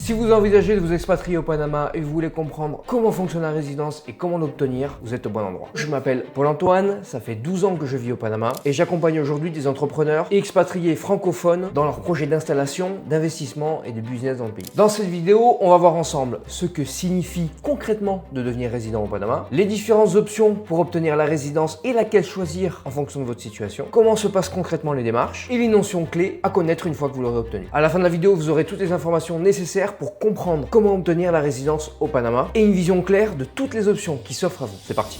Si vous envisagez de vous expatrier au Panama et vous voulez comprendre comment fonctionne la résidence et comment l'obtenir, vous êtes au bon endroit. Je m'appelle Paul-Antoine, ça fait 12 ans que je vis au Panama et j'accompagne aujourd'hui des entrepreneurs et expatriés francophones dans leurs projets d'installation, d'investissement et de business dans le pays. Dans cette vidéo, on va voir ensemble ce que signifie concrètement de devenir résident au Panama, les différentes options pour obtenir la résidence et laquelle choisir en fonction de votre situation, comment se passent concrètement les démarches et les notions clés à connaître une fois que vous l'aurez obtenu. À la fin de la vidéo, vous aurez toutes les informations nécessaires pour comprendre comment obtenir la résidence au Panama et une vision claire de toutes les options qui s'offrent à vous. C'est parti.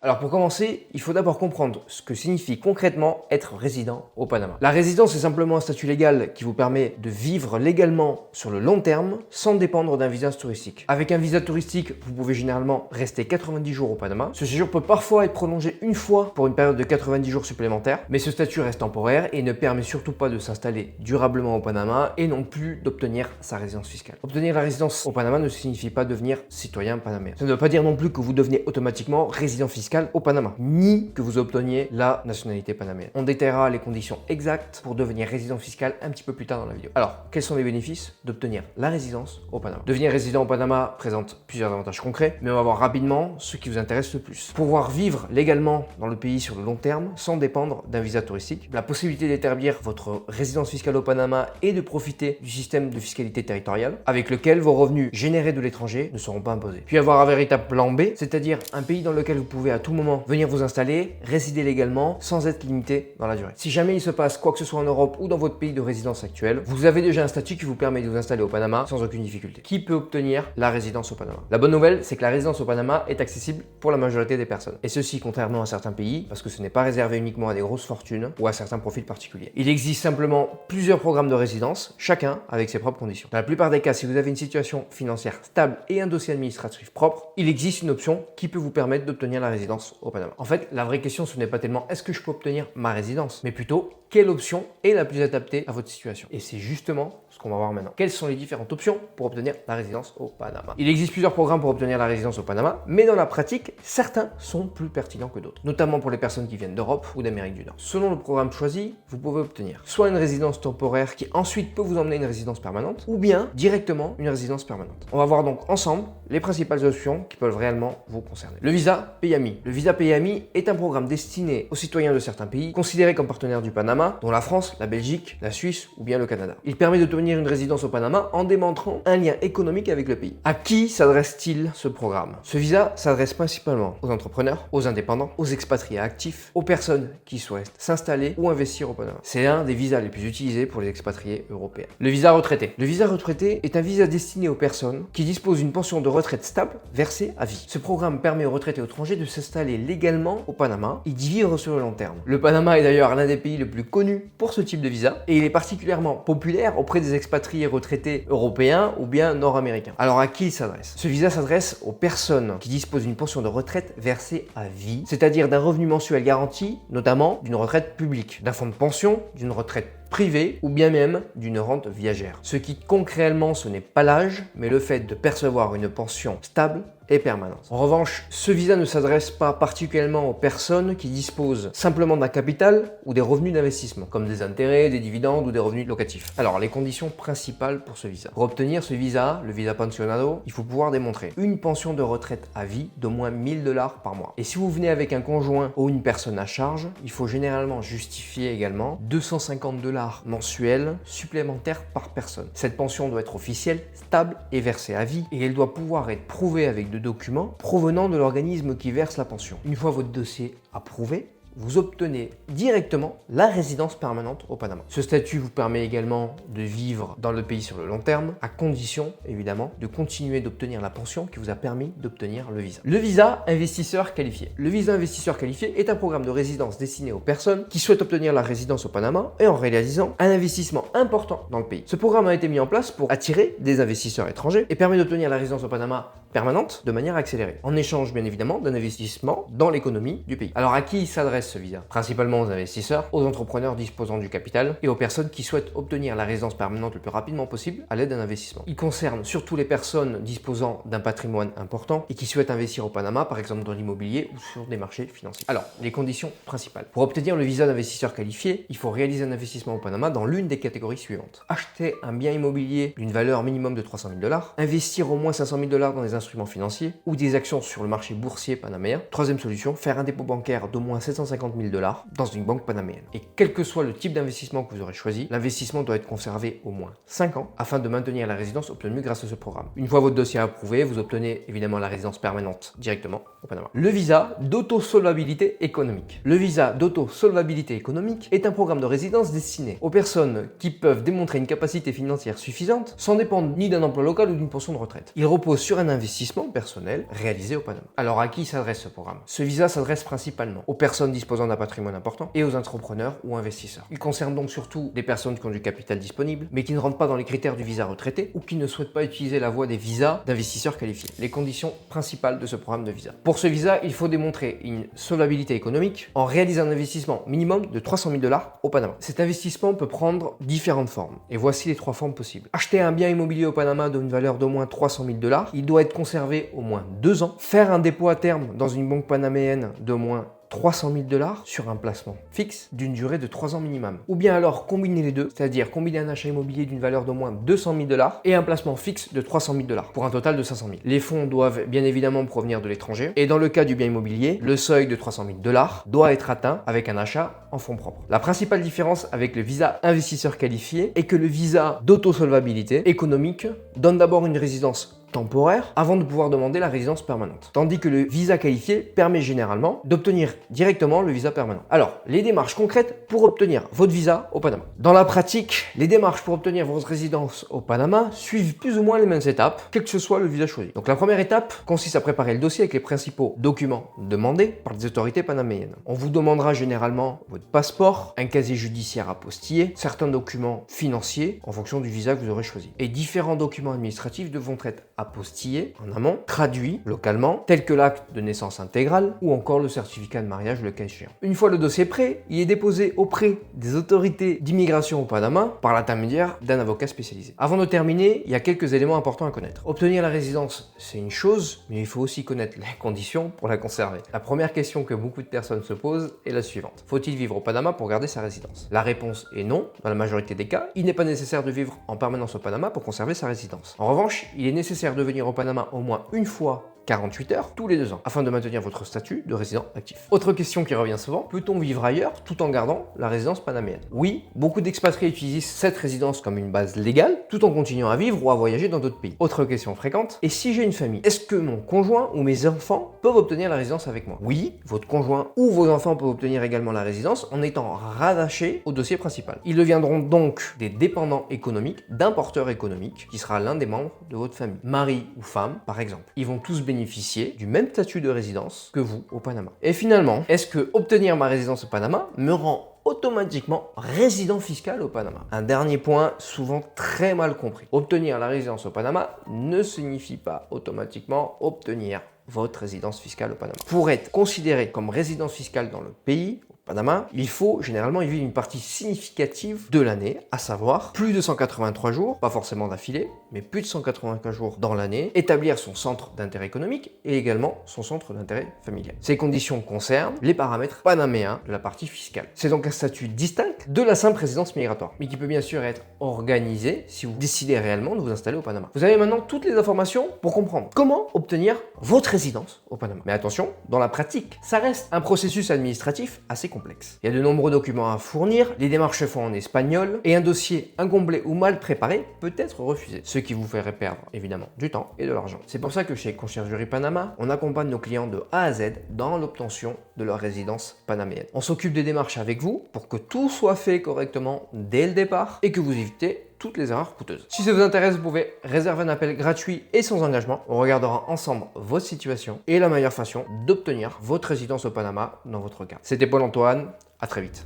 Alors pour commencer, il faut d'abord comprendre ce que signifie concrètement être résident au Panama. La résidence est simplement un statut légal qui vous permet de vivre légalement sur le long terme sans dépendre d'un visa touristique. Avec un visa touristique, vous pouvez généralement rester 90 jours au Panama. Ce séjour peut parfois être prolongé une fois pour une période de 90 jours supplémentaires, mais ce statut reste temporaire et ne permet surtout pas de s'installer durablement au Panama et non plus d'obtenir sa résidence fiscale. Obtenir la résidence au Panama ne signifie pas devenir citoyen panaméen. Ça ne veut pas dire non plus que vous devenez automatiquement résident fiscal au Panama, ni que vous obteniez la nationalité panaméenne. On détaillera les conditions exactes pour devenir résident fiscal un petit peu plus tard dans la vidéo. Alors, quels sont les bénéfices d'obtenir la résidence au Panama? Devenir résident au Panama présente plusieurs avantages concrets, mais on va voir rapidement ce qui vous intéresse le plus. Pouvoir vivre légalement dans le pays sur le long terme sans dépendre d'un visa touristique, la possibilité d'établir votre résidence fiscale au Panama et de profiter du système de fiscalité territoriale avec lequel vos revenus générés de l'étranger ne seront pas imposés. Puis avoir un véritable plan B, c'est-à-dire un pays dans lequel vous pouvez à tout moment venir vous installer, résider légalement sans être limité dans la durée. Si jamais il se passe quoi que ce soit en Europe ou dans votre pays de résidence actuel, vous avez déjà un statut qui vous permet de vous installer au Panama sans aucune difficulté. Qui peut obtenir la résidence au Panama? La bonne nouvelle, c'est que la résidence au Panama est accessible pour la majorité des personnes. Et ceci contrairement à certains pays, parce que ce n'est pas réservé uniquement à des grosses fortunes ou à certains profils particuliers. Il existe simplement plusieurs programmes de résidence, chacun avec ses propres conditions. Dans la plupart des cas, si vous avez une situation financière stable et un dossier administratif propre, il existe une option qui peut vous permettre d'obtenir la résidence au Panama. En fait, la vraie question, ce n'est pas tellement est-ce que je peux obtenir ma résidence, mais plutôt quelle option est la plus adaptée à votre situation. Et c'est justement ce qu'on va voir maintenant. Quelles sont les différentes options pour obtenir la résidence au Panama? Il existe plusieurs programmes pour obtenir la résidence au Panama, mais dans la pratique, certains sont plus pertinents que d'autres, notamment pour les personnes qui viennent d'Europe ou d'Amérique du Nord. Selon le programme choisi, vous pouvez obtenir soit une résidence temporaire qui ensuite peut vous emmener une résidence permanente, ou bien directement une résidence permanente. On va voir donc ensemble les principales options qui peuvent réellement vous concerner. Le visa PAMI. Le visa PAMI est un programme destiné aux citoyens de certains pays considérés comme partenaires du Panama, dont la France, la Belgique, la Suisse ou bien le Canada. Il permet d'obtenir une résidence au Panama en démontrant un lien économique avec le pays. À qui s'adresse-t-il ce programme? Ce visa s'adresse principalement aux entrepreneurs, aux indépendants, aux expatriés actifs, aux personnes qui souhaitent s'installer ou investir au Panama. C'est un des visas les plus utilisés pour les expatriés européens. Le visa retraité. Le visa retraité est un visa destiné aux personnes qui disposent d'une pension de retraite stable versée à vie. Ce programme permet aux retraités étrangers de s'installer légalement au Panama et d'y vivre sur le long terme. Le Panama est d'ailleurs l'un des pays les plus connus pour ce type de visa et il est particulièrement populaire auprès des expatriés retraités européens ou bien nord-américains. Alors à qui il s'adresse? Ce visa s'adresse aux personnes qui disposent d'une pension de retraite versée à vie, c'est-à-dire d'un revenu mensuel garanti, notamment d'une retraite publique, d'un fonds de pension, d'une retraite privée ou bien même d'une rente viagère. Ce qui compte réellement, ce n'est pas l'âge, mais le fait de percevoir une pension stable et permanente. En revanche, ce visa ne s'adresse pas particulièrement aux personnes qui disposent simplement d'un capital ou des revenus d'investissement, comme des intérêts, des dividendes ou des revenus locatifs. Alors, les conditions principales pour ce visa. Pour obtenir ce visa, le visa pensionado, il faut pouvoir démontrer une pension de retraite à vie d'au moins 1000 $ par mois. Et si vous venez avec un conjoint ou une personne à charge, il faut généralement justifier également 250 $ mensuels supplémentaires par personne. Cette pension doit être officielle, stable et versée à vie, et elle doit pouvoir être prouvée avec de documents provenant de l'organisme qui verse la pension. Une fois votre dossier approuvé, vous obtenez directement la résidence permanente au Panama. Ce statut vous permet également de vivre dans le pays sur le long terme, à condition évidemment de continuer d'obtenir la pension qui vous a permis d'obtenir le visa. Le visa investisseur qualifié. Le visa investisseur qualifié est un programme de résidence destiné aux personnes qui souhaitent obtenir la résidence au Panama et en réalisant un investissement important dans le pays. Ce programme a été mis en place pour attirer des investisseurs étrangers et permet d'obtenir la résidence au Panama permanente de manière accélérée, en échange bien évidemment d'un investissement dans l'économie du pays. Alors à qui s'adresse ce visa? Principalement aux investisseurs, aux entrepreneurs disposant du capital et aux personnes qui souhaitent obtenir la résidence permanente le plus rapidement possible à l'aide d'un investissement. Il concerne surtout les personnes disposant d'un patrimoine important et qui souhaitent investir au Panama, par exemple dans l'immobilier ou sur des marchés financiers. Alors, les conditions principales. Pour obtenir le visa d'investisseur qualifié, il faut réaliser un investissement au Panama dans l'une des catégories suivantes. Acheter un bien immobilier d'une valeur minimum de 300 000 $, investir au moins 500 000 $ dans des instruments financiers ou des actions sur le marché boursier panaméen. Troisième solution, faire un dépôt bancaire d'au moins 750 000 $ dans une banque panaméenne. Et quel que soit le type d'investissement que vous aurez choisi, l'investissement doit être conservé au moins 5 ans afin de maintenir la résidence obtenue grâce à ce programme. Une fois votre dossier approuvé, vous obtenez évidemment la résidence permanente directement au Panama. Le visa d'autosolvabilité économique. Le visa d'autosolvabilité économique est un programme de résidence destiné aux personnes qui peuvent démontrer une capacité financière suffisante sans dépendre ni d'un emploi local ou d'une pension de retraite. Il repose sur un investissement personnel réalisé au Panama. Alors à qui s'adresse ce programme? Ce visa s'adresse principalement aux personnes disposant d'un patrimoine important et aux entrepreneurs ou investisseurs. Il concerne donc surtout des personnes qui ont du capital disponible mais qui ne rentrent pas dans les critères du visa retraité ou qui ne souhaitent pas utiliser la voie des visas d'investisseurs qualifiés. Les conditions principales de ce programme de visa. Pour ce visa, il faut démontrer une solvabilité économique en réalisant un investissement minimum de 300 000 $ au Panama. Cet investissement peut prendre différentes formes et voici les 3 formes possibles. Acheter un bien immobilier au Panama d'une valeur d'au moins 300 000 $, il doit être conservé au moins 2 ans. Faire un dépôt à terme dans une banque panaméenne d'au moins 300 000 $ sur un placement fixe d'une durée de 3 ans minimum. Ou bien alors combiner les deux, c'est-à-dire combiner un achat immobilier d'une valeur d'au moins 200 000 $ et un placement fixe de 300 000 $ pour un total de 500 000. Les fonds doivent bien évidemment provenir de l'étranger et dans le cas du bien immobilier, le seuil de 300 000 $ doit être atteint avec un achat en fonds propres. La principale différence avec le visa investisseur qualifié est que le visa d'autosolvabilité économique donne d'abord une résidence temporaire avant de pouvoir demander la résidence permanente. Tandis que le visa qualifié permet généralement d'obtenir directement le visa permanent. Alors, les démarches concrètes pour obtenir votre visa au Panama. Dans la pratique, les démarches pour obtenir votre résidence au Panama suivent plus ou moins les mêmes étapes, quel que ce soit le visa choisi. Donc la première étape consiste à préparer le dossier avec les principaux documents demandés par les autorités panaméennes. On vous demandera généralement votre passeport, un casier judiciaire apostillé, certains documents financiers en fonction du visa que vous aurez choisi. Et différents documents administratifs devront être apostillé en amont, traduit localement, tel que l'acte de naissance intégrale ou encore le certificat de mariage le cas échéant. Une fois le dossier prêt, il est déposé auprès des autorités d'immigration au Panama par l'intermédiaire d'un avocat spécialisé. Avant de terminer, il y a quelques éléments importants à connaître. Obtenir la résidence, c'est une chose, mais il faut aussi connaître les conditions pour la conserver. La première question que beaucoup de personnes se posent est la suivante. Faut-il vivre au Panama pour garder sa résidence? La réponse est non. Dans la majorité des cas, il n'est pas nécessaire de vivre en permanence au Panama pour conserver sa résidence. En revanche, il est nécessaire de venir au Panama au moins une fois 48 heures tous les 2 ans, afin de maintenir votre statut de résident actif. Autre question qui revient souvent, peut-on vivre ailleurs tout en gardant la résidence panaméenne? Oui, beaucoup d'expatriés utilisent cette résidence comme une base légale, tout en continuant à vivre ou à voyager dans d'autres pays. Autre question fréquente, et si j'ai une famille, est-ce que mon conjoint ou mes enfants peuvent obtenir la résidence avec moi? Oui, votre conjoint ou vos enfants peuvent obtenir également la résidence en étant rattachés au dossier principal. Ils deviendront donc des dépendants économiques d'un porteur économique qui sera l'un des membres de votre famille, mari ou femme par exemple. Ils vont tous bénéficier du même statut de résidence que vous au Panama. Et finalement, est-ce que obtenir ma résidence au Panama me rend automatiquement résident fiscal au Panama? Un dernier point souvent très mal compris. Obtenir la résidence au Panama ne signifie pas automatiquement obtenir votre résidence fiscale au Panama. Pour être considéré comme résidence fiscale dans le pays, Panama, il faut généralement y vivre une partie significative de l'année, à savoir plus de 183 jours, pas forcément d'affilée, mais plus de 184 jours dans l'année, établir son centre d'intérêt économique et également son centre d'intérêt familial. Ces conditions concernent les paramètres panaméens de la partie fiscale. C'est donc un statut distinct de la simple résidence migratoire, mais qui peut bien sûr être organisé si vous décidez réellement de vous installer au Panama. Vous avez maintenant toutes les informations pour comprendre comment obtenir votre résidence au Panama. Mais attention, dans la pratique, ça reste un processus administratif assez complexe. Il y a de nombreux documents à fournir, les démarches se font en espagnol et un dossier incomplet ou mal préparé peut être refusé, ce qui vous ferait perdre évidemment du temps et de l'argent. C'est pour ça que chez Conciergerie Panama, on accompagne nos clients de A à Z dans l'obtention de leur résidence panaméenne. On s'occupe des démarches avec vous pour que tout soit fait correctement dès le départ et que vous évitez toutes les erreurs coûteuses. Si ça vous intéresse, vous pouvez réserver un appel gratuit et sans engagement. On regardera ensemble votre situation et la meilleure façon d'obtenir votre résidence au Panama dans votre cas. C'était Paul-Antoine, à très vite.